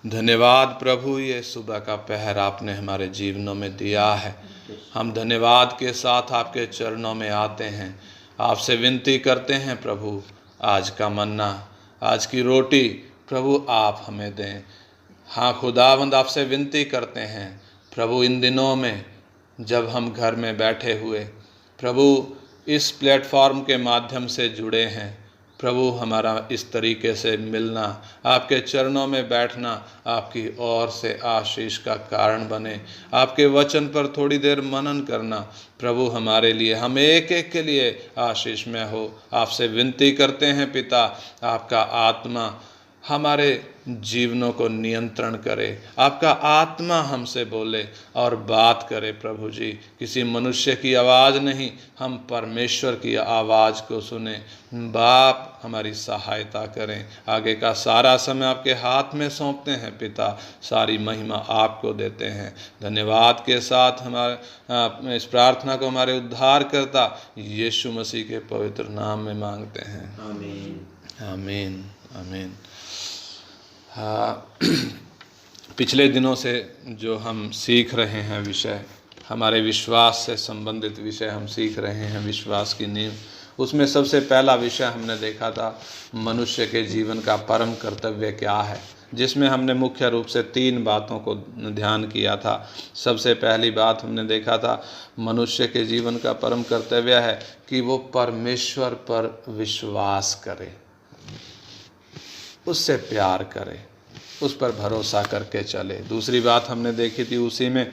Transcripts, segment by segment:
धन्यवाद प्रभु, ये सुबह का पहर आपने हमारे जीवनों में दिया है। हम धन्यवाद के साथ आपके चरणों में आते हैं, आपसे विनती करते हैं प्रभु, आज का मन्ना, आज की रोटी प्रभु आप हमें दें। हाँ खुदावंद, आपसे विनती करते हैं प्रभु, इन दिनों में जब हम घर में बैठे हुए प्रभु इस प्लेटफॉर्म के माध्यम से जुड़े हैं प्रभु, हमारा इस तरीके से मिलना, आपके चरणों में बैठना आपकी ओर से आशीष का कारण बने। आपके वचन पर थोड़ी देर मनन करना प्रभु हमारे लिए, हम एक एक के लिए आशीषमय हो। आपसे विनती करते हैं पिता, आपका आत्मा हमारे जीवनों को नियंत्रण करे, आपका आत्मा हमसे बोले और बात करे प्रभु जी। किसी मनुष्य की आवाज़ नहीं, हम परमेश्वर की आवाज़ को सुने। बाप हमारी सहायता करें। आगे का सारा समय आपके हाथ में सौंपते हैं पिता, सारी महिमा आपको देते हैं। धन्यवाद के साथ हमारे इस प्रार्थना को हमारे उद्धारकर्ता यीशु मसीह के पवित्र नाम में मांगते हैं, आमीन आमीन आमीन। पिछले दिनों से जो हम सीख रहे हैं विषय, हमारे विश्वास से संबंधित विषय हम सीख रहे हैं, विश्वास की नींव। उसमें सबसे पहला विषय हमने देखा था मनुष्य के जीवन का परम कर्तव्य क्या है, जिसमें हमने मुख्य रूप से 3 बातों को ध्यान किया था। सबसे पहली बात हमने देखा था मनुष्य के जीवन का परम कर्तव्य है कि वो परमेश्वर पर विश्वास करे, उससे प्यार करे, उस पर भरोसा करके चले। दूसरी बात हमने देखी थी उसी में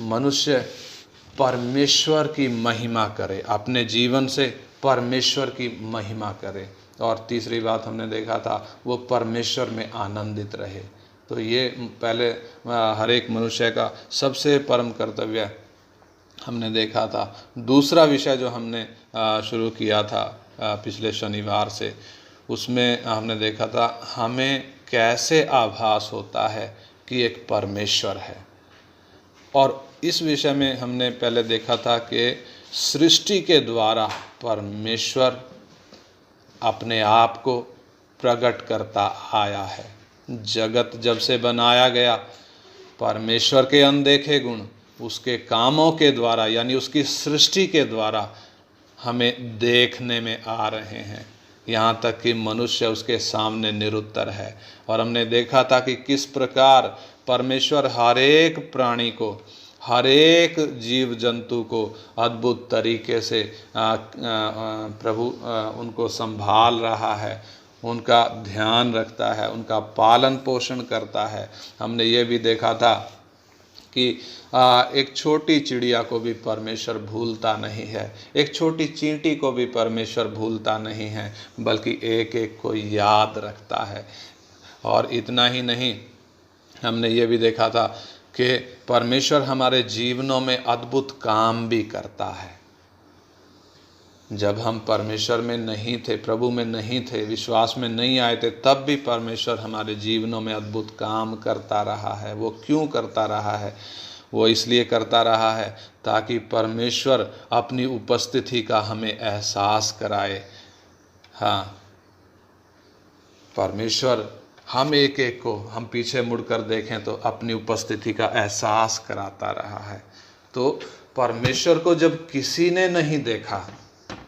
मनुष्य परमेश्वर की महिमा करे, अपने जीवन से परमेश्वर की महिमा करे। और तीसरी बात हमने देखा था वो परमेश्वर में आनंदित रहे। तो ये पहले हर एक मनुष्य का सबसे परम कर्तव्य हमने देखा था। दूसरा विषय जो हमने शुरू किया था पिछले शनिवार से, उसमें हमने देखा था हमें कैसे आभास होता है कि एक परमेश्वर है। और इस विषय में हमने पहले देखा था कि सृष्टि के द्वारा परमेश्वर अपने आप को प्रकट करता आया है। जगत जब से बनाया गया, परमेश्वर के अनदेखे गुण उसके कामों के द्वारा यानी उसकी सृष्टि के द्वारा हमें देखने में आ रहे हैं, यहाँ तक कि मनुष्य उसके सामने निरुत्तर है। और हमने देखा था कि किस प्रकार परमेश्वर हर एक प्राणी को, हर एक जीव जंतु को अद्भुत तरीके से प्रभु उनको संभाल रहा है, उनका ध्यान रखता है, उनका पालन पोषण करता है। हमने ये भी देखा था कि एक छोटी चिड़िया को भी परमेश्वर भूलता नहीं है, एक छोटी चींटी को भी परमेश्वर भूलता नहीं है, बल्कि एक एक को याद रखता है। और इतना ही नहीं, हमने ये भी देखा था कि परमेश्वर हमारे जीवनों में अद्भुत काम भी करता है। जब हम परमेश्वर में नहीं थे, प्रभु में नहीं थे, विश्वास में नहीं आए थे, तब भी परमेश्वर हमारे जीवनों में अद्भुत काम करता रहा है। वो क्यों करता रहा है? वो इसलिए करता रहा है ताकि परमेश्वर अपनी उपस्थिति का हमें एहसास कराए। हाँ, परमेश्वर हम एक एक को, हम पीछे मुड़कर देखें तो अपनी उपस्थिति का एहसास कराता रहा है। तो परमेश्वर को जब किसी ने नहीं देखा,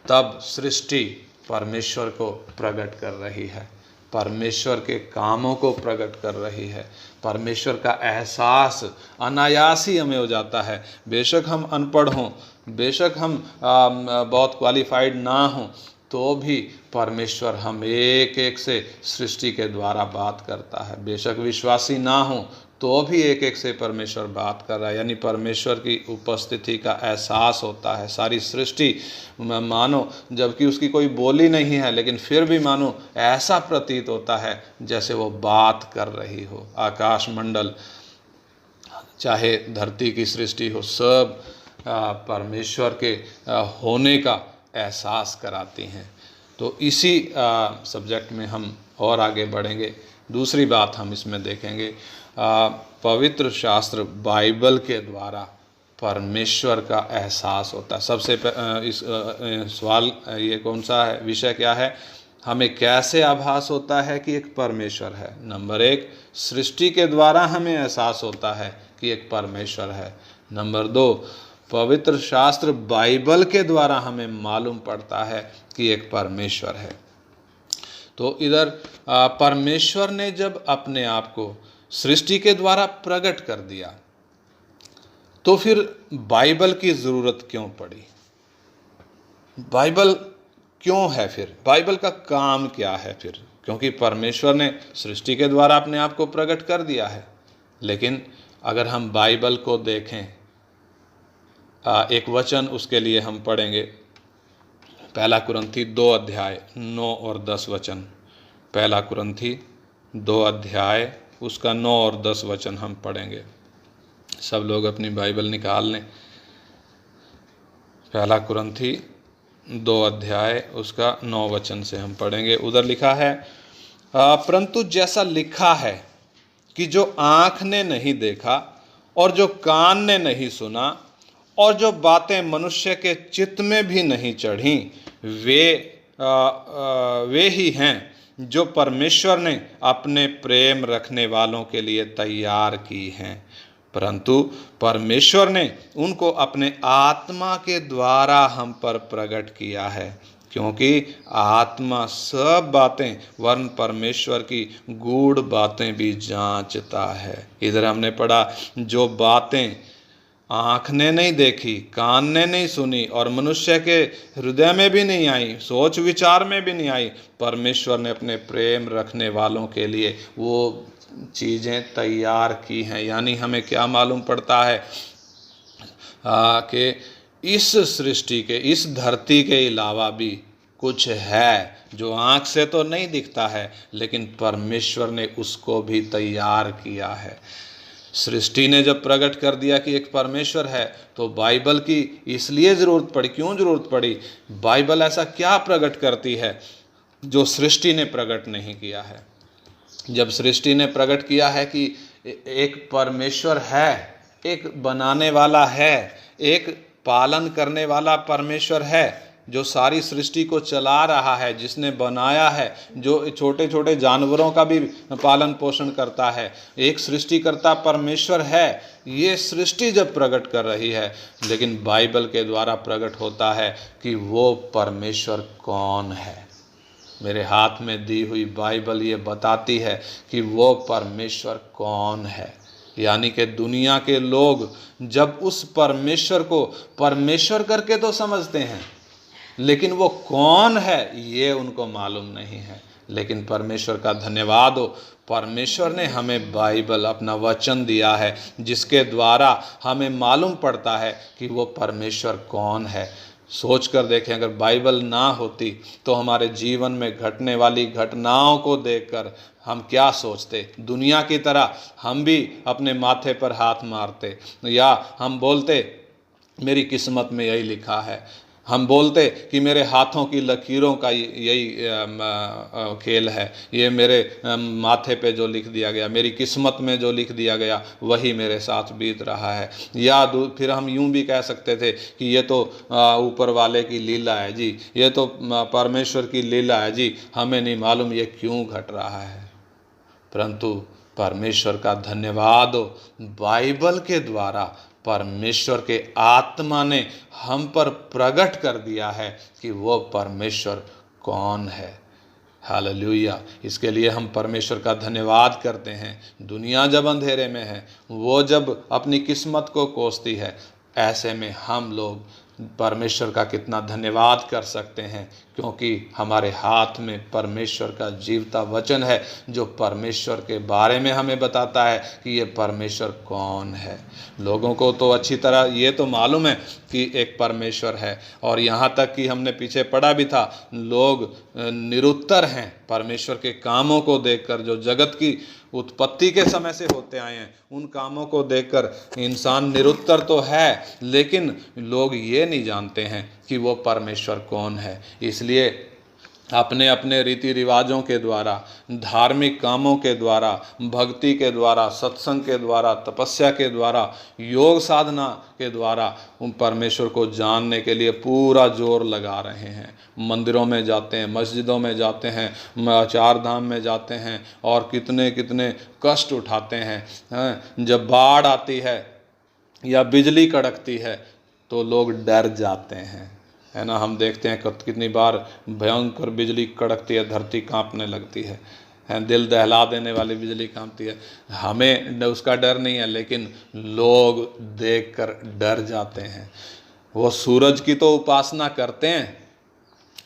तब सृष्टि परमेश्वर को प्रकट कर रही है, परमेश्वर के कामों को प्रकट कर रही है। परमेश्वर का एहसास अनायास ही हमें हो जाता है। बेशक हम अनपढ़ हों, बेशक हम बहुत क्वालिफाइड ना हों, तो भी परमेश्वर हम एक एक से सृष्टि के द्वारा बात करता है। बेशक विश्वासी ना हो तो भी एक एक से परमेश्वर बात कर रहा है, यानी परमेश्वर की उपस्थिति का एहसास होता है। सारी सृष्टि मानो, जबकि उसकी कोई बोली नहीं है, लेकिन फिर भी मानो ऐसा प्रतीत होता है जैसे वो बात कर रही हो। आकाश मंडल, चाहे धरती की सृष्टि हो, सब परमेश्वर के होने का एहसास कराती हैं। तो इसी सब्जेक्ट में हम और आगे बढ़ेंगे। दूसरी बात हम इसमें देखेंगे, पवित्र शास्त्र बाइबल के द्वारा परमेश्वर का एहसास होता है। सबसे इस सवाल ये कौन सा है, विषय क्या है? हमें कैसे आभास होता है कि एक परमेश्वर है? नंबर 1, सृष्टि के द्वारा हमें एहसास होता है कि एक परमेश्वर है। नंबर 2, पवित्र शास्त्र बाइबल के द्वारा हमें मालूम पड़ता है कि एक परमेश्वर है। तो इधर परमेश्वर ने जब अपने आप को सृष्टि के द्वारा प्रकट कर दिया, तो फिर बाइबल की ज़रूरत क्यों पड़ी? बाइबल क्यों है फिर? बाइबल का काम क्या है फिर? क्योंकि परमेश्वर ने सृष्टि के द्वारा अपने आप को प्रकट कर दिया है। लेकिन अगर हम बाइबल को देखें, एक वचन उसके लिए हम पढ़ेंगे, पहला कुरिन्थी 2 अध्याय 9 और 10 वचन। पहला कुरिन्थी 2 अध्याय उसका 9 और 10 वचन हम पढ़ेंगे। सब लोग अपनी बाइबल निकाल लें। पहला कुरिन्थी 2 अध्याय उसका 9 वचन से हम पढ़ेंगे। उधर लिखा है, परंतु जैसा लिखा है कि जो आँख ने नहीं देखा और जो कान ने नहीं सुना और जो बातें मनुष्य के चित्त में भी नहीं चढ़ी, वे ही हैं जो परमेश्वर ने अपने प्रेम रखने वालों के लिए तैयार की हैं। परंतु परमेश्वर ने उनको अपने आत्मा के द्वारा हम पर प्रकट किया है, क्योंकि आत्मा सब बातें वरन परमेश्वर की गूढ़ बातें भी जांचता है। इधर हमने पढ़ा, जो बातें आँख ने नहीं देखी, कान ने नहीं सुनी और मनुष्य के हृदय में भी नहीं आई, सोच विचार में भी नहीं आई, परमेश्वर ने अपने प्रेम रखने वालों के लिए वो चीज़ें तैयार की हैं। यानी हमें क्या मालूम पड़ता है कि इस सृष्टि के, इस धरती के अलावा भी कुछ है जो आँख से तो नहीं दिखता है, लेकिन परमेश्वर ने उसको भी तैयार किया है। सृष्टि ने जब प्रकट कर दिया कि एक परमेश्वर है, तो बाइबल की इसलिए ज़रूरत पड़ी। क्यों ज़रूरत पड़ी? बाइबल ऐसा क्या प्रकट करती है जो सृष्टि ने प्रकट नहीं किया है? जब सृष्टि ने प्रकट किया है कि एक परमेश्वर है, एक बनाने वाला है, एक पालन करने वाला परमेश्वर है, जो सारी सृष्टि को चला रहा है, जिसने बनाया है, जो छोटे छोटे जानवरों का भी पालन पोषण करता है, एक सृष्टिकर्ता परमेश्वर है, ये सृष्टि जब प्रकट कर रही है, लेकिन बाइबल के द्वारा प्रकट होता है कि वो परमेश्वर कौन है। मेरे हाथ में दी हुई बाइबल ये बताती है कि वो परमेश्वर कौन है। यानी कि दुनिया के लोग जब उस परमेश्वर को परमेश्वर करके तो समझते हैं, लेकिन वो कौन है ये उनको मालूम नहीं है। लेकिन परमेश्वर का धन्यवाद हो, परमेश्वर ने हमें बाइबल, अपना वचन दिया है, जिसके द्वारा हमें मालूम पड़ता है कि वो परमेश्वर कौन है। सोच कर देखें, अगर बाइबल ना होती तो हमारे जीवन में घटने वाली घटनाओं को देखकर हम क्या सोचते? दुनिया की तरह हम भी अपने माथे पर हाथ मारते, या हम बोलते मेरी किस्मत में यही लिखा है, हम बोलते कि मेरे हाथों की लकीरों का यही खेल है, ये मेरे माथे पे जो लिख दिया गया, मेरी किस्मत में जो लिख दिया गया, वही मेरे साथ बीत रहा है। या फिर हम यूं भी कह सकते थे कि ये तो ऊपर वाले की लीला है जी, ये तो परमेश्वर की लीला है जी, हमें नहीं मालूम ये क्यों घट रहा है। परंतु परमेश्वर का धन्यवाद हो, बाइबल के द्वारा परमेश्वर के आत्मा ने हम पर प्रकट कर दिया है कि वो परमेश्वर कौन है। हालेलुया। इसके लिए हम परमेश्वर का धन्यवाद करते हैं। दुनिया जब अंधेरे में है, वो जब अपनी किस्मत को कोसती है, ऐसे में हम लोग परमेश्वर का कितना धन्यवाद कर सकते हैं, क्योंकि हमारे हाथ में परमेश्वर का जीवता वचन है, जो परमेश्वर के बारे में हमें बताता है कि ये परमेश्वर कौन है। लोगों को तो अच्छी तरह ये तो मालूम है कि एक परमेश्वर है, और यहाँ तक कि हमने पीछे पढ़ा भी था, लोग निरुत्तर हैं परमेश्वर के कामों को देखकर, जो जगत की उत्पत्ति के समय से होते आए हैं, उन कामों को देखकर इंसान निरुत्तर तो है, लेकिन लोग ये नहीं जानते हैं कि वो परमेश्वर कौन है। इसलिए अपने अपने रीति रिवाजों के द्वारा, धार्मिक कामों के द्वारा, भक्ति के द्वारा, सत्संग के द्वारा, तपस्या के द्वारा, योग साधना के द्वारा उन परमेश्वर को जानने के लिए पूरा जोर लगा रहे हैं। मंदिरों में जाते हैं, मस्जिदों में जाते हैं, चार धाम में जाते हैं और कितने कितने कष्ट उठाते हैं। जब बाढ़ आती है या बिजली कड़कती है तो लोग डर जाते हैं, है ना। हम देखते हैं कितनी बार भयंकर बिजली कड़कती है, धरती कांपने लगती है, दिल दहला देने वाली बिजली कांपती है। हमें उसका डर नहीं है, लेकिन लोग देखकर डर जाते हैं। वो सूरज की तो उपासना करते हैं,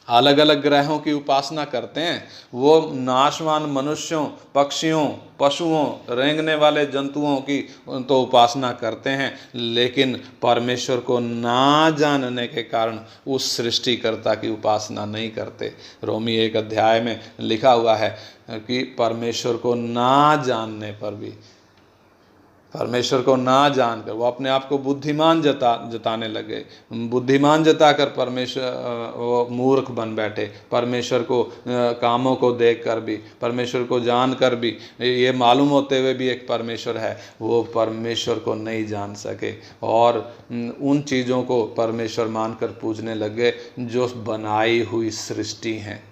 अलग अलग ग्रहों की उपासना करते हैं, वो नाशवान मनुष्यों, पक्षियों, पशुओं, रेंगने वाले जंतुओं की तो उपासना करते हैं, लेकिन परमेश्वर को ना जानने के कारण उस सृष्टिकर्ता की उपासना नहीं करते। रोमी 1 अध्याय में लिखा हुआ है कि परमेश्वर को ना जानने पर भी, परमेश्वर को ना जानकर वो अपने आप को बुद्धिमान जताने लगे, बुद्धिमान जताकर परमेश्वर वो मूर्ख बन बैठे। परमेश्वर को कामों को देखकर भी, परमेश्वर को जानकर भी, ये मालूम होते हुए भी एक परमेश्वर है, वो परमेश्वर को नहीं जान सके और उन चीज़ों को परमेश्वर मानकर पूजने लगे जो बनाई हुई सृष्टि हैं।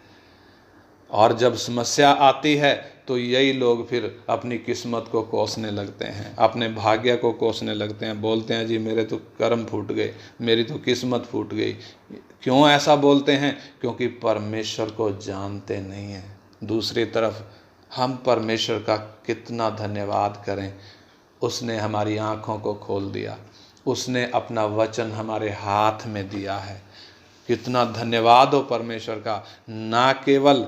और जब समस्या आती है तो यही लोग फिर अपनी किस्मत को कोसने लगते हैं, अपने भाग्य को कोसने लगते हैं। बोलते हैं जी मेरे तो कर्म फूट गए, मेरी तो किस्मत फूट गई। क्यों ऐसा बोलते हैं? क्योंकि परमेश्वर को जानते नहीं हैं। दूसरी तरफ हम परमेश्वर का कितना धन्यवाद करें, उसने हमारी आँखों को खोल दिया, उसने अपना वचन हमारे हाथ में दिया है। कितना धन्यवाद हो परमेश्वर का। ना केवल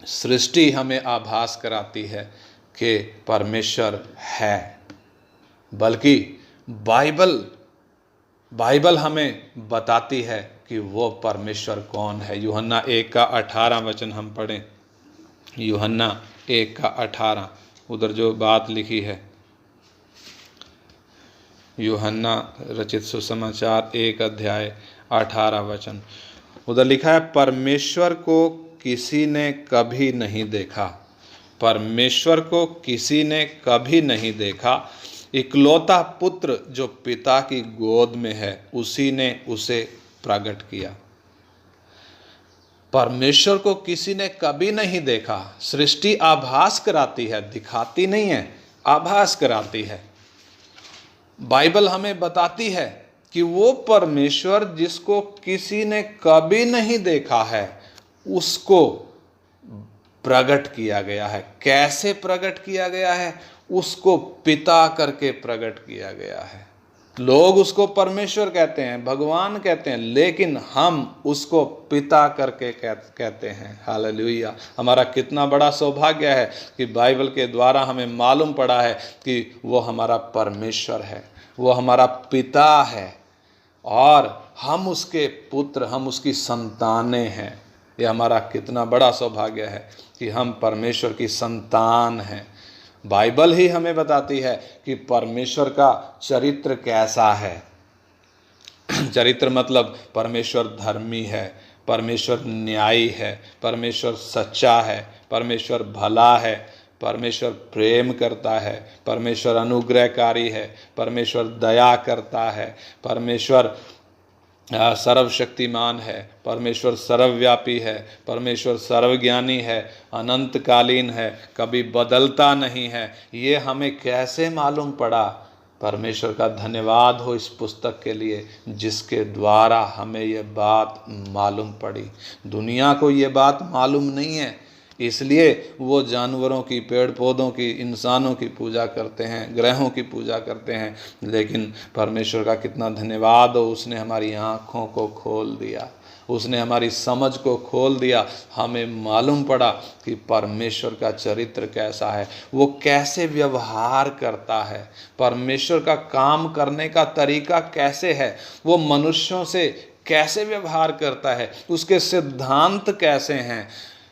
सृष्टि हमें आभास कराती है कि परमेश्वर है, बल्कि बाइबल हमें बताती है कि वो परमेश्वर कौन है। यूहन्ना 1 का 18 वचन हम पढ़ें। यूहन्ना 1 का 18, उधर जो बात लिखी है, यूहन्ना रचित सुसमाचार 1 अध्याय 18 वचन, उधर लिखा है, परमेश्वर को किसी ने कभी नहीं देखा, परमेश्वर को किसी ने कभी नहीं देखा, इकलौता पुत्र जो पिता की गोद में है उसी ने उसे प्रकट किया। परमेश्वर को किसी ने कभी नहीं देखा। सृष्टि आभास कराती है, दिखाती नहीं है, आभास कराती है। बाइबल हमें बताती है कि वो परमेश्वर जिसको किसी ने कभी नहीं देखा है उसको प्रकट किया गया है। कैसे प्रकट किया गया है? उसको पिता करके प्रकट किया गया है। लोग उसको परमेश्वर कहते हैं, भगवान कहते हैं, लेकिन हम उसको पिता करके कहते हैं। हालेलुया। हमारा कितना बड़ा सौभाग्य है कि बाइबल के द्वारा हमें मालूम पड़ा है कि वो हमारा परमेश्वर है, वो हमारा पिता है और हम उसके पुत्र, हम उसकी संतानें हैं। ये हमारा कितना बड़ा सौभाग्य है कि हम परमेश्वर की संतान हैं। बाइबल ही हमें बताती है कि परमेश्वर का चरित्र कैसा है। चरित्र मतलब परमेश्वर धर्मी है, परमेश्वर न्यायी है, परमेश्वर सच्चा है, परमेश्वर भला है, परमेश्वर प्रेम करता है, परमेश्वर अनुग्रहकारी है, परमेश्वर दया करता है, परमेश्वर सर्वशक्तिमान है, परमेश्वर सर्वव्यापी है, परमेश्वर सर्वज्ञानी है, अनंतकालीन है, कभी बदलता नहीं है। ये हमें कैसे मालूम पड़ा? परमेश्वर का धन्यवाद हो इस पुस्तक के लिए जिसके द्वारा हमें ये बात मालूम पड़ी। दुनिया को ये बात मालूम नहीं है, इसलिए वो जानवरों की, पेड़ पौधों की, इंसानों की पूजा करते हैं, ग्रहों की पूजा करते हैं। लेकिन परमेश्वर का कितना धन्यवाद हो, उसने हमारी आँखों को खोल दिया, उसने हमारी समझ को खोल दिया। हमें मालूम पड़ा कि परमेश्वर का चरित्र कैसा है, वो कैसे व्यवहार करता है, परमेश्वर का काम करने का तरीका कैसे है, वो मनुष्यों से कैसे व्यवहार करता है, उसके सिद्धांत कैसे हैं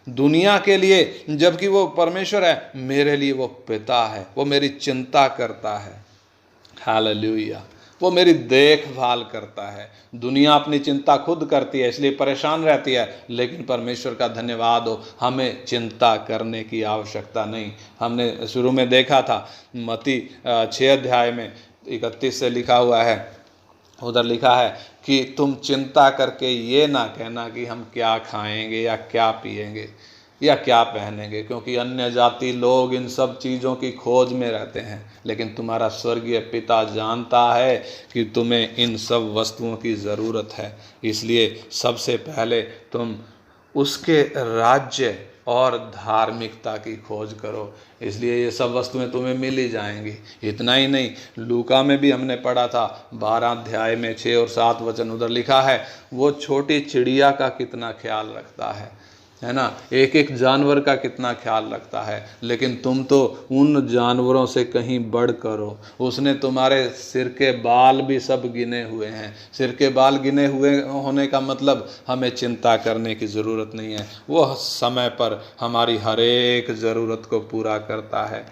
दुनिया के लिए। जबकि वो परमेश्वर है, मेरे लिए वो पिता है, वो मेरी चिंता करता है। हालेलुया। वो मेरी देखभाल करता है। दुनिया अपनी चिंता खुद करती है, इसलिए परेशान रहती है, लेकिन परमेश्वर का धन्यवाद हो, हमें चिंता करने की आवश्यकता नहीं। हमने शुरू में देखा था मत्ती 6 अध्याय में 31 से लिखा हुआ है, उधर लिखा है कि तुम चिंता करके ये ना कहना कि हम क्या खाएंगे या क्या पिएंगे या क्या पहनेंगे, क्योंकि अन्य जाति लोग इन सब चीज़ों की खोज में रहते हैं, लेकिन तुम्हारा स्वर्गीय पिता जानता है कि तुम्हें इन सब वस्तुओं की ज़रूरत है। इसलिए सबसे पहले तुम उसके राज्य और धार्मिकता की खोज करो, इसलिए ये सब वस्तुएं तुम्हें मिल ही जाएंगी। इतना ही नहीं, लूका में भी हमने पढ़ा था 12 अध्याय में 6 और 7 वचन, उधर लिखा है वो छोटी चिड़िया का कितना ख्याल रखता है ना, एक एक जानवर का कितना ख्याल रखता है, लेकिन तुम तो उन जानवरों से कहीं बढ़ कर हो। उसने तुम्हारे सिर के बाल भी सब गिने हुए हैं। सिर के बाल गिने हुए होने का मतलब हमें चिंता करने की ज़रूरत नहीं है, वो समय पर हमारी हर एक ज़रूरत को पूरा करता है।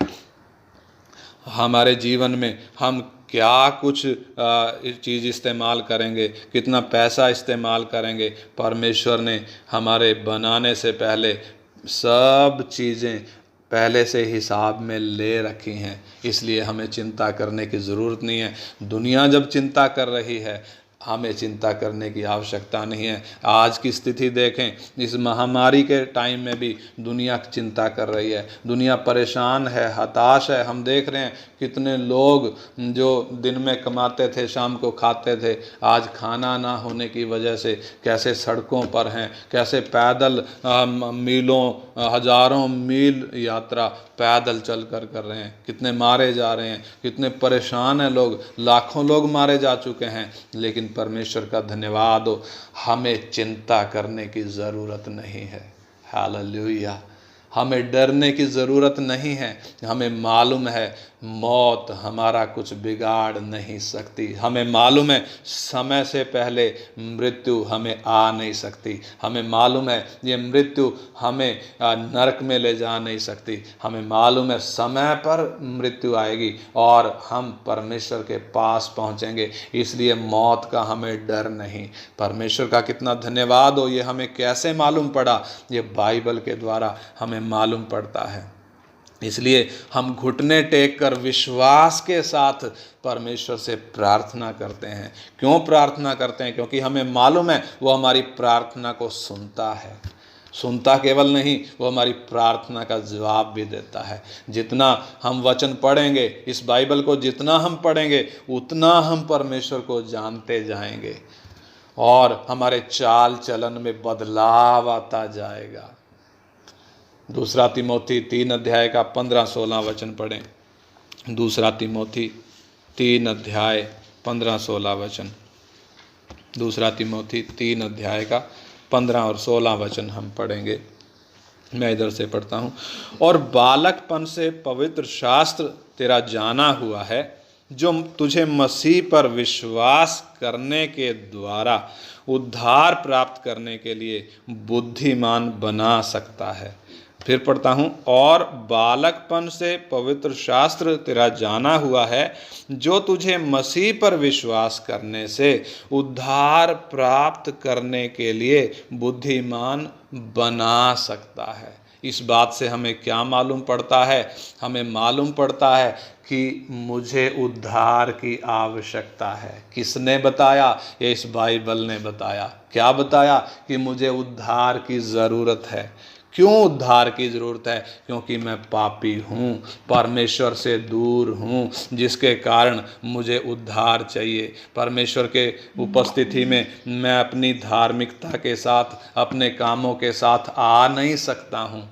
हमारे जीवन में हम क्या कुछ चीज़ इस्तेमाल करेंगे, कितना पैसा इस्तेमाल करेंगे, परमेश्वर ने हमारे बनाने से पहले सब चीज़ें पहले से हिसाब में ले रखी हैं, इसलिए हमें चिंता करने की ज़रूरत नहीं है। दुनिया जब चिंता कर रही है, हमें चिंता करने की आवश्यकता नहीं है। आज की स्थिति देखें, इस महामारी के टाइम में भी दुनिया चिंता कर रही है, दुनिया परेशान है, हताश है। हम देख रहे हैं कितने लोग जो दिन में कमाते थे शाम को खाते थे, आज खाना ना होने की वजह से कैसे सड़कों पर हैं, कैसे पैदल मीलों हजारों मील यात्रा पैदल चल कर रहे हैं, कितने मारे जा रहे हैं, कितने परेशान हैं लोग, लाखों लोग मारे जा चुके हैं। लेकिन परमेश्वर का धन्यवाद हो, हमें चिंता करने की ज़रूरत नहीं है। हालेलुया, हमें डरने की ज़रूरत नहीं है। हमें मालूम है मौत हमारा कुछ बिगाड़ नहीं सकती। हमें मालूम है समय से पहले मृत्यु हमें आ नहीं सकती। हमें मालूम है ये मृत्यु हमें नरक में ले जा नहीं सकती। हमें मालूम है समय पर मृत्यु आएगी और हम परमेश्वर के पास पहुंचेंगे, इसलिए मौत का हमें डर नहीं। परमेश्वर का कितना धन्यवाद हो, ये हमें कैसे मालूम पड़ा? ये बाइबल के द्वारा हमें मालूम पड़ता है। इसलिए हम घुटने टेक कर विश्वास के साथ परमेश्वर से प्रार्थना करते हैं। क्यों प्रार्थना करते हैं? क्योंकि हमें मालूम है वो हमारी प्रार्थना को सुनता है। सुनता केवल नहीं, वो हमारी प्रार्थना का जवाब भी देता है। जितना हम वचन पढ़ेंगे, इस बाइबल को जितना हम पढ़ेंगे, उतना हम परमेश्वर को जानते जाएंगे और हमारे चाल चलन में बदलाव आता जाएगा। दूसरा तिमोथी 3 अध्याय का 15-16 वचन पढ़ें। दूसरा तिमोथी 3 अध्याय 15-16 वचन। दूसरा तिमोथी 3 अध्याय का 15 और 16 वचन हम पढ़ेंगे। मैं इधर से पढ़ता हूँ। और बालकपन से पवित्र शास्त्र तेरा जाना हुआ है, जो तुझे मसीह पर विश्वास करने के द्वारा उद्धार प्राप्त करने के लिए बुद्धिमान बना सकता है। फिर पढ़ता हूँ। और बालकपन से पवित्र शास्त्र तेरा जाना हुआ है, जो तुझे मसीह पर विश्वास करने से उद्धार प्राप्त करने के लिए बुद्धिमान बना सकता है। इस बात से हमें क्या मालूम पड़ता है? हमें मालूम पड़ता है कि मुझे उद्धार की आवश्यकता है। किसने बताया? ये इस बाइबल ने बताया। क्या बताया? कि मुझे उद्धार की ज़रूरत है। क्यों उद्धार की ज़रूरत है? क्योंकि मैं पापी हूँ, परमेश्वर से दूर हूँ, जिसके कारण मुझे उद्धार चाहिए। परमेश्वर के उपस्थिति में मैं अपनी धार्मिकता के साथ, अपने कामों के साथ आ नहीं सकता हूँ।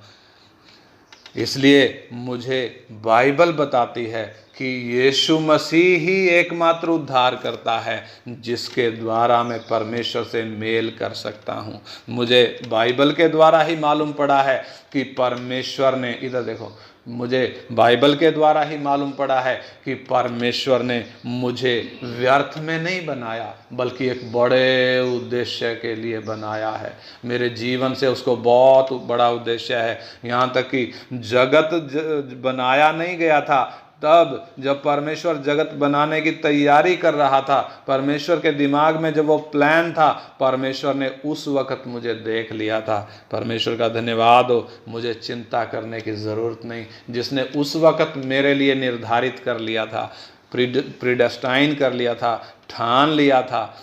इसलिए मुझे बाइबल बताती है कि यीशु मसीह ही एकमात्र उद्धार करता है, जिसके द्वारा मैं परमेश्वर से मेल कर सकता हूँ। मुझे बाइबल के द्वारा ही मालूम पड़ा है कि परमेश्वर ने, इधर देखो, मुझे बाइबल के द्वारा ही मालूम पड़ा है कि परमेश्वर ने मुझे व्यर्थ में नहीं बनाया, बल्कि एक बड़े उद्देश्य के लिए बनाया है। मेरे जीवन से उसको बहुत बड़ा उद्देश्य है। यहाँ तक कि जगत बनाया नहीं गया था, तब जब परमेश्वर जगत बनाने की तैयारी कर रहा था, परमेश्वर के दिमाग में जब वो प्लान था, परमेश्वर ने उस वक्त मुझे देख लिया था। परमेश्वर का धन्यवाद हो, मुझे चिंता करने की ज़रूरत नहीं। जिसने उस वक्त मेरे लिए निर्धारित कर लिया था, प्रीडेस्टाइन कर लिया था, ठान लिया था,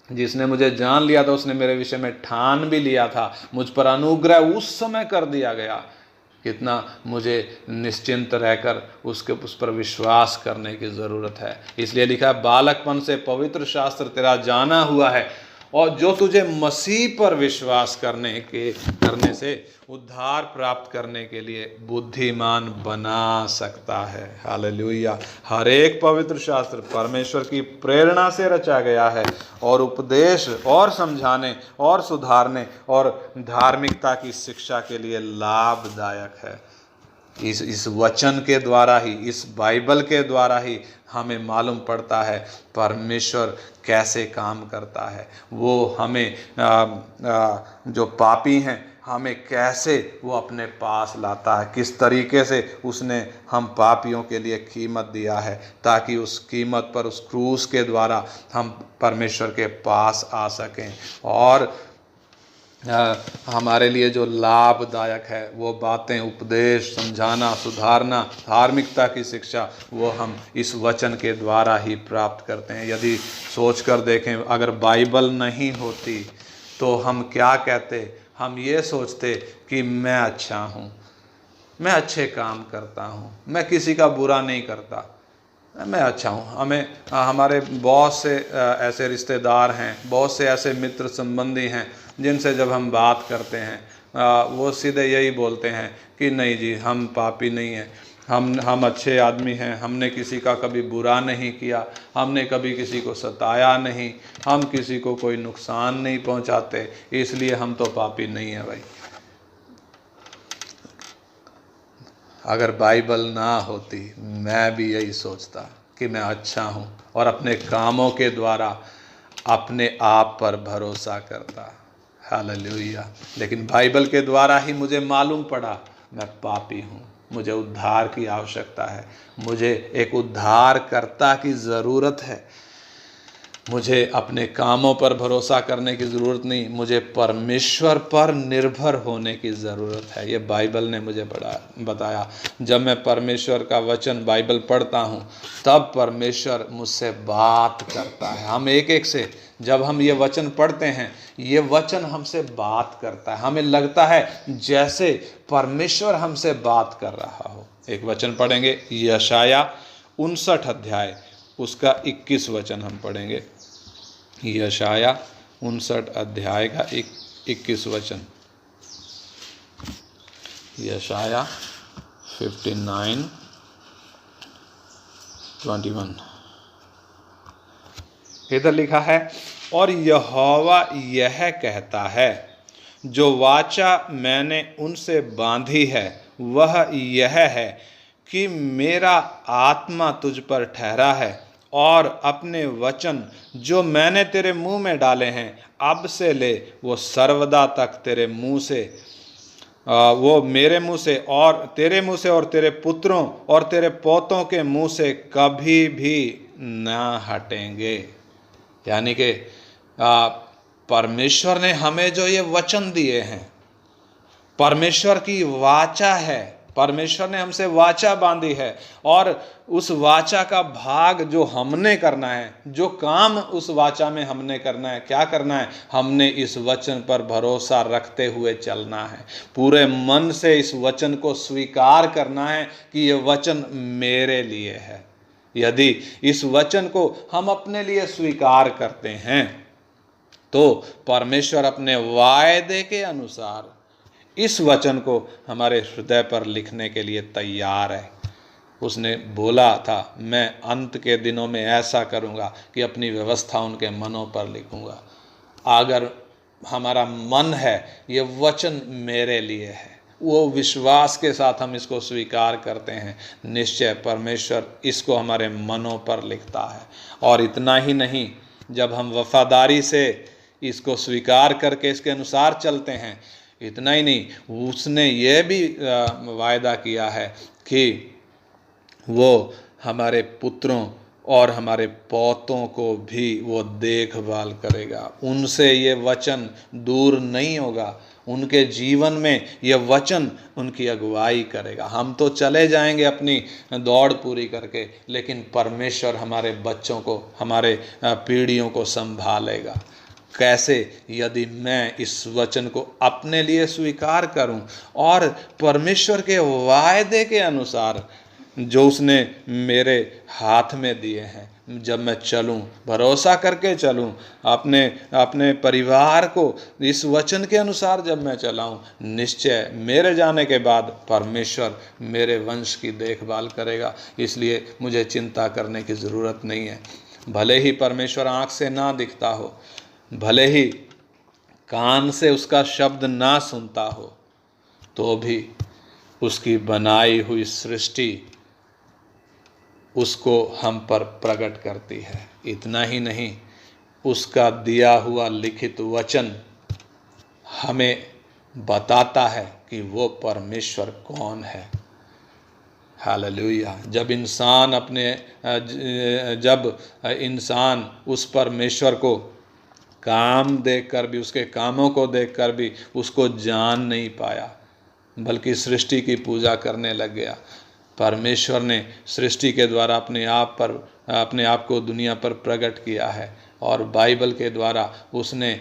जिसने मुझे जान लिया था, उसने मेरे विषय में ठान भी लिया था, मुझ पर अनुग्रह उस समय कर दिया गया। कितना मुझे निश्चिंत रहकर उस पर विश्वास करने की ज़रूरत है। इसलिए लिखा है, बालकपन से पवित्र शास्त्र तेरा जाना हुआ है, और जो तुझे मसीह पर विश्वास करने से उद्धार प्राप्त करने के लिए बुद्धिमान बना सकता है। हालेलुया। हर एक पवित्र शास्त्र परमेश्वर की प्रेरणा से रचा गया है और उपदेश और समझाने और सुधारने और धार्मिकता की शिक्षा के लिए लाभदायक है। इस वचन के द्वारा ही, इस बाइबल के द्वारा ही हमें मालूम पड़ता है परमेश्वर कैसे काम करता है। वो हमें जो पापी हैं, हमें कैसे वो अपने पास लाता है, किस तरीके से उसने हम पापियों के लिए कीमत दिया है, ताकि उस कीमत पर, उस क्रूस के द्वारा हम परमेश्वर के पास आ सकें। और हमारे लिए जो लाभदायक है वो बातें, उपदेश, समझाना, सुधारना, धार्मिकता की शिक्षा, वो हम इस वचन के द्वारा ही प्राप्त करते हैं। यदि सोच कर देखें, अगर बाइबल नहीं होती तो हम क्या कहते? हम ये सोचते कि मैं अच्छा हूँ, मैं अच्छे काम करता हूँ, मैं किसी का बुरा नहीं करता, मैं अच्छा हूँ। हमारे बहुत से ऐसे रिश्तेदार हैं, बहुत से ऐसे मित्र संबंधी हैं जिनसे जब हम बात करते हैं वो सीधे यही बोलते हैं कि नहीं जी, हम पापी नहीं हैं, हम अच्छे आदमी हैं, हमने किसी का कभी बुरा नहीं किया, हमने कभी किसी को सताया नहीं, हम किसी को कोई नुकसान नहीं पहुंचाते, इसलिए हम तो पापी नहीं हैं। भाई, अगर बाइबल ना होती मैं भी यही सोचता कि मैं अच्छा हूँ और अपने कामों के द्वारा अपने आप पर भरोसा करता। हालेलुया। लेकिन बाइबल के द्वारा ही मुझे मालूम पड़ा मैं पापी हूँ, मुझे उद्धार की आवश्यकता है, मुझे एक उद्धारकर्ता की ज़रूरत है। मुझे अपने कामों पर भरोसा करने की ज़रूरत नहीं, मुझे परमेश्वर पर निर्भर होने की ज़रूरत है। ये बाइबल ने मुझे बताया। जब मैं परमेश्वर का वचन बाइबल पढ़ता हूँ तब परमेश्वर मुझसे बात करता है। हम एक से जब हम ये वचन पढ़ते हैं, ये वचन हमसे बात करता है, हमें लगता है जैसे परमेश्वर हमसे बात कर रहा हो। एक वचन पढ़ेंगे, यशाया 59 अध्याय उसका 21 वचन हम पढ़ेंगे। यशाया 59 अध्याय का 21 वचन। यशाया 59:21 इधर लिखा है, और यहोवा यह कहता है, जो वाचा मैंने उनसे बांधी है वह यह है कि मेरा आत्मा तुझ पर ठहरा है, और अपने वचन जो मैंने तेरे मुंह में डाले हैं अब से ले वो सर्वदा तक तेरे मुंह से, वो मेरे मुंह से और तेरे मुंह से और तेरे पुत्रों और तेरे पोतों के मुंह से कभी भी ना हटेंगे। यानी कि परमेश्वर ने हमें जो ये वचन दिए हैं, परमेश्वर की वाचा है, परमेश्वर ने हमसे वाचा बांधी है, और उस वाचा का भाग जो हमने करना है, जो काम उस वाचा में हमने करना है, क्या करना है? हमने इस वचन पर भरोसा रखते हुए चलना है, पूरे मन से इस वचन को स्वीकार करना है कि ये वचन मेरे लिए है। यदि इस वचन को हम अपने लिए स्वीकार करते हैं तो परमेश्वर अपने वायदे के अनुसार इस वचन को हमारे हृदय पर लिखने के लिए तैयार है। उसने बोला था, मैं अंत के दिनों में ऐसा करूँगा कि अपनी व्यवस्था उनके मनों पर लिखूँगा। अगर हमारा मन है ये वचन मेरे लिए है, वो विश्वास के साथ हम इसको स्वीकार करते हैं, निश्चय परमेश्वर इसको हमारे मनों पर लिखता है। और इतना ही नहीं, जब हम वफादारी से इसको स्वीकार करके इसके अनुसार चलते हैं, इतना ही नहीं, उसने ये भी वायदा किया है कि वो हमारे पुत्रों और हमारे पौतों को भी वो देखभाल करेगा। उनसे ये वचन दूर नहीं होगा, उनके जीवन में ये वचन उनकी अगुवाई करेगा। हम तो चले जाएंगे अपनी दौड़ पूरी करके, लेकिन परमेश्वर हमारे बच्चों को, हमारे पीढ़ियों को संभालेगा। कैसे? यदि मैं इस वचन को अपने लिए स्वीकार करूं और परमेश्वर के वायदे के अनुसार जो उसने मेरे हाथ में दिए हैं, जब मैं चलूं, भरोसा करके चलूं, अपने अपने परिवार को इस वचन के अनुसार जब मैं चलाऊं, निश्चय मेरे जाने के बाद परमेश्वर मेरे वंश की देखभाल करेगा। इसलिए मुझे चिंता करने की ज़रूरत नहीं है। भले ही परमेश्वर आँख से ना दिखता हो, भले ही कान से उसका शब्द ना सुनता हो, तो भी उसकी बनाई हुई सृष्टि उसको हम पर प्रकट करती है। इतना ही नहीं, उसका दिया हुआ लिखित वचन हमें बताता है कि वो परमेश्वर कौन है। हालेलुया। जब इंसान उस परमेश्वर को काम देखकर भी, उसके कामों को देखकर भी उसको जान नहीं पाया, बल्कि सृष्टि की पूजा करने लग गया। परमेश्वर ने सृष्टि के द्वारा अपने आप को दुनिया पर प्रकट किया है, और बाइबल के द्वारा उसने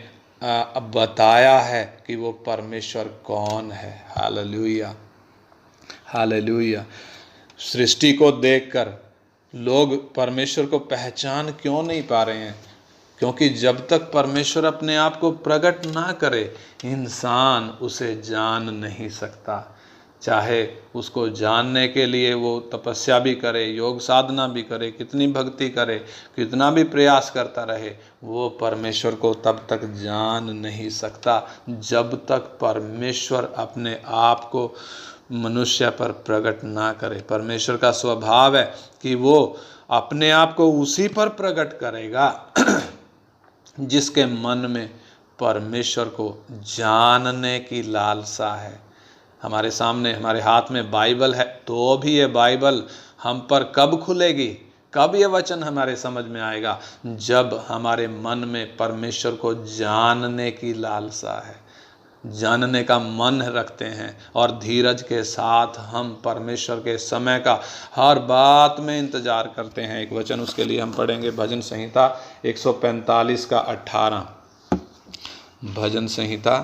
बताया है कि वो परमेश्वर कौन है। Hallelujah, hallelujah. सृष्टि को देखकर लोग परमेश्वर को पहचान क्यों नहीं पा रहे हैं? क्योंकि जब तक परमेश्वर अपने आप को प्रकट ना करे, इंसान उसे जान नहीं सकता। चाहे उसको जानने के लिए वो तपस्या भी करे, योग साधना भी करे, कितनी भक्ति करे, कितना भी प्रयास करता रहे, वो परमेश्वर को तब तक जान नहीं सकता जब तक परमेश्वर अपने आप को मनुष्य पर प्रकट ना करे। परमेश्वर का स्वभाव है कि वो अपने आप को उसी पर प्रकट करेगा जिसके मन में परमेश्वर को जानने की लालसा है। हमारे सामने, हमारे हाथ में बाइबल है, तो भी ये बाइबल हम पर कब खुलेगी, कब ये वचन हमारे समझ में आएगा? जब हमारे मन में परमेश्वर को जानने की लालसा है, जानने का मन रखते हैं, और धीरज के साथ हम परमेश्वर के समय का हर बात में इंतजार करते हैं। एक वचन उसके लिए हम पढ़ेंगे, भजन संहिता 145 का 18। भजन संहिता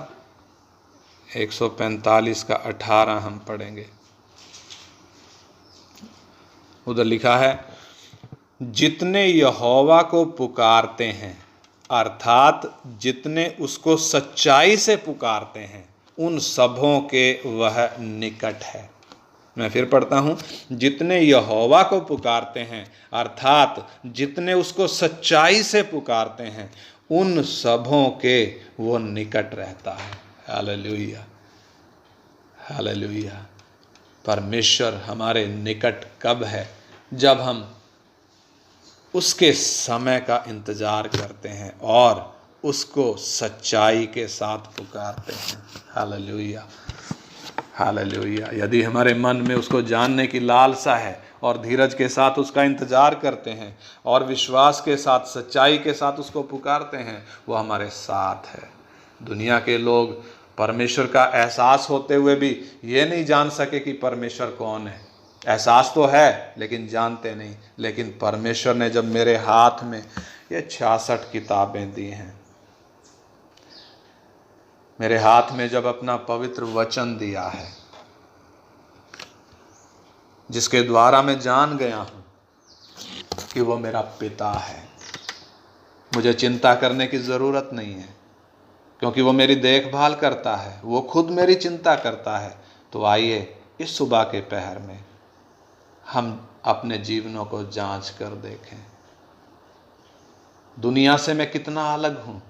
145 का 18 हम पढ़ेंगे। उधर लिखा है, जितने यहोवा को पुकारते हैं, अर्थात जितने उसको सच्चाई से पुकारते हैं, उन सबों के वह निकट है। मैं फिर पढ़ता हूँ, जितने यहोवा को पुकारते हैं, अर्थात जितने उसको सच्चाई से पुकारते हैं, उन सबों के वो निकट रहता है। Hallelujah, hallelujah. परमेश्वर हमारे निकट कब है? जब हम उसके समय का इंतजार करते हैं और उसको सच्चाई के साथ पुकारते हैं। Hallelujah, hallelujah. यदि हमारे मन में उसको जानने की लालसा है और धीरज के साथ उसका इंतजार करते हैं और विश्वास के साथ, सच्चाई के साथ उसको पुकारते हैं, वो हमारे साथ है। दुनिया के लोग परमेश्वर का एहसास होते हुए भी ये नहीं जान सके कि परमेश्वर कौन है। एहसास तो है लेकिन जानते नहीं। लेकिन परमेश्वर ने जब मेरे हाथ में ये 66 किताबें दी हैं, मेरे हाथ में जब अपना पवित्र वचन दिया है, जिसके द्वारा मैं जान गया हूं कि वो मेरा पिता है, मुझे चिंता करने की ज़रूरत नहीं है, क्योंकि वो मेरी देखभाल करता है, वो खुद मेरी चिंता करता है। तो आइए इस सुबह के पहर में हम अपने जीवनों को जांच कर देखें। दुनिया से मैं कितना अलग हूँ।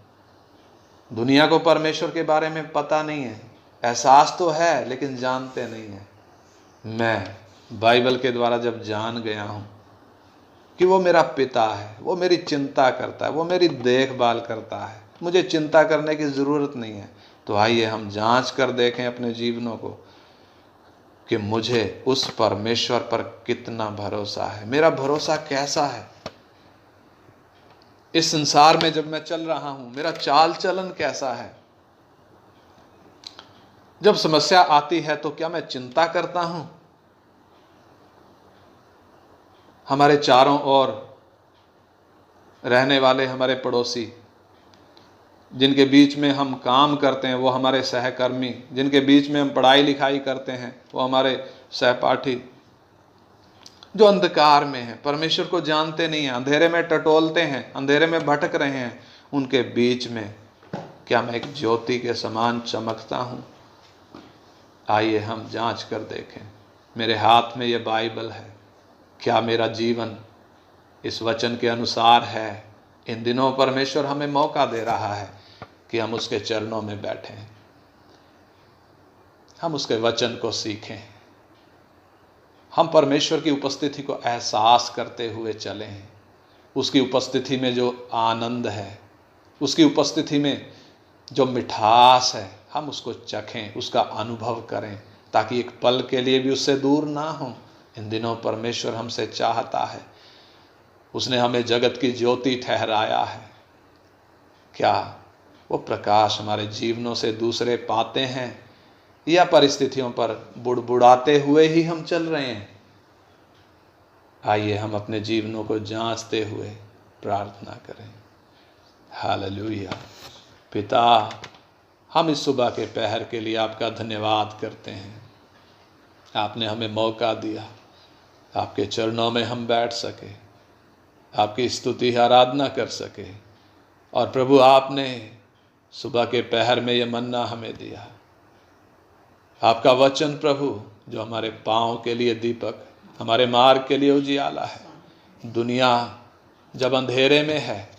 दुनिया को परमेश्वर के बारे में पता नहीं है, एहसास तो है लेकिन जानते नहीं है। मैं बाइबल के द्वारा जब जान गया हूँ कि वो मेरा पिता है, वो मेरी चिंता करता है, वो मेरी देखभाल करता है, मुझे चिंता करने की ज़रूरत नहीं है। तो आइए हम जांच कर देखें अपने जीवनों को कि मुझे उस परमेश्वर पर कितना भरोसा है, मेरा भरोसा कैसा है। इस संसार में जब मैं चल रहा हूं, मेरा चाल चलन कैसा है। जब समस्या आती है तो क्या मैं चिंता करता हूं। हमारे चारों ओर रहने वाले हमारे पड़ोसी, जिनके बीच में हम काम करते हैं वो हमारे सहकर्मी, जिनके बीच में हम पढ़ाई लिखाई करते हैं वो हमारे सहपाठी, जो अंधकार में हैं, परमेश्वर को जानते नहीं हैं, अंधेरे में टटोलते हैं, अंधेरे में भटक रहे हैं, उनके बीच में क्या मैं एक ज्योति के समान चमकता हूँ। आइए हम जांच कर देखें। मेरे हाथ में ये बाइबल है, क्या मेरा जीवन इस वचन के अनुसार है। इन दिनों परमेश्वर हमें मौका दे रहा है कि हम उसके चरणों में बैठें, हम उसके वचन को सीखें, हम परमेश्वर की उपस्थिति को एहसास करते हुए चलें। उसकी उपस्थिति में जो आनंद है, उसकी उपस्थिति में जो मिठास है, हम उसको चखें, उसका अनुभव करें, ताकि एक पल के लिए भी उससे दूर ना हो। इन दिनों परमेश्वर हमसे चाहता है, उसने हमें जगत की ज्योति ठहराया है। क्या वो प्रकाश हमारे जीवनों से दूसरे पाते हैं या परिस्थितियों पर बुड़बुड़ाते हुए ही हम चल रहे हैं। आइए हम अपने जीवनों को जांचते हुए प्रार्थना करें। हालेलुया। पिता, हम इस सुबह के पहर के लिए आपका धन्यवाद करते हैं। आपने हमें मौका दिया, आपके चरणों में हम बैठ सके, आपकी स्तुति आराधना कर सके। और प्रभु, आपने सुबह के पहर में यह मन्ना हमें दिया, आपका वचन प्रभु, जो हमारे पाँव के लिए दीपक, हमारे मार्ग के लिए उजियाला है। दुनिया जब अंधेरे में है,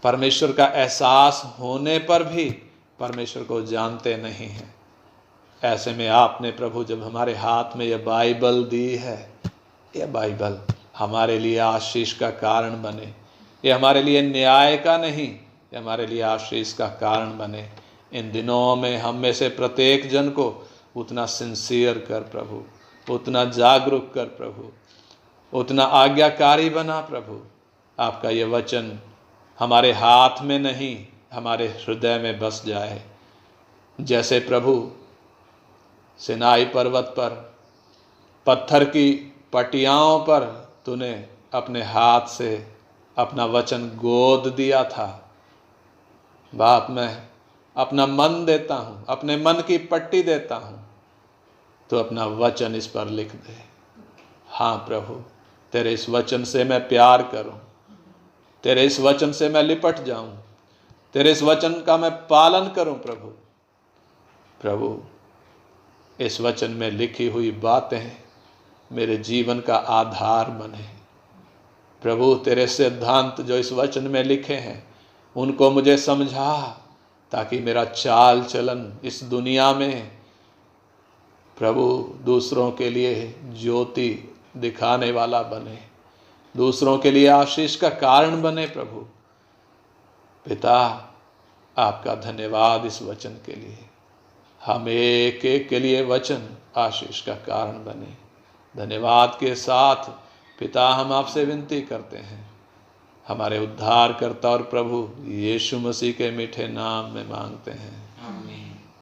परमेश्वर का एहसास होने पर भी परमेश्वर को जानते नहीं हैं। ऐसे में आपने प्रभु जब हमारे हाथ में यह बाइबल दी है, यह बाइबल हमारे लिए आशीष का कारण बने, ये हमारे लिए न्याय का नहीं, ये हमारे लिए आशीष का कारण बने। इन दिनों में हम में से प्रत्येक जन को उतना सिंसियर कर प्रभु, उतना जागरूक कर प्रभु, उतना आज्ञाकारी बना प्रभु। आपका ये वचन हमारे हाथ में नहीं, हमारे हृदय में बस जाए। जैसे प्रभु सिनाई पर्वत पर पत्थर की पटियाओं पर तूने अपने हाथ से अपना वचन गोद दिया था, बाप मैं अपना मन देता हूँ, अपने मन की पट्टी देता हूँ, तो अपना वचन इस पर लिख दे। हाँ प्रभु, तेरे इस वचन से मैं प्यार करूँ, तेरे इस वचन से मैं लिपट जाऊँ, तेरे इस वचन का मैं पालन करूँ प्रभु। प्रभु, इस वचन में लिखी हुई बातें मेरे जीवन का आधार बने। प्रभु, तेरे सिद्धांत जो इस वचन में लिखे हैं उनको मुझे समझा, ताकि मेरा चाल चलन इस दुनिया में प्रभु दूसरों के लिए ज्योति दिखाने वाला बने, दूसरों के लिए आशीष का कारण बने। प्रभु पिता, आपका धन्यवाद इस वचन के लिए। हम एक एक के लिए वचन आशीष का कारण बने। धन्यवाद के साथ पिता हम आपसे विनती करते हैं, हमारे उद्धारकर्ता और प्रभु यीशु मसीह के मीठे नाम में मांगते हैं, आमीन।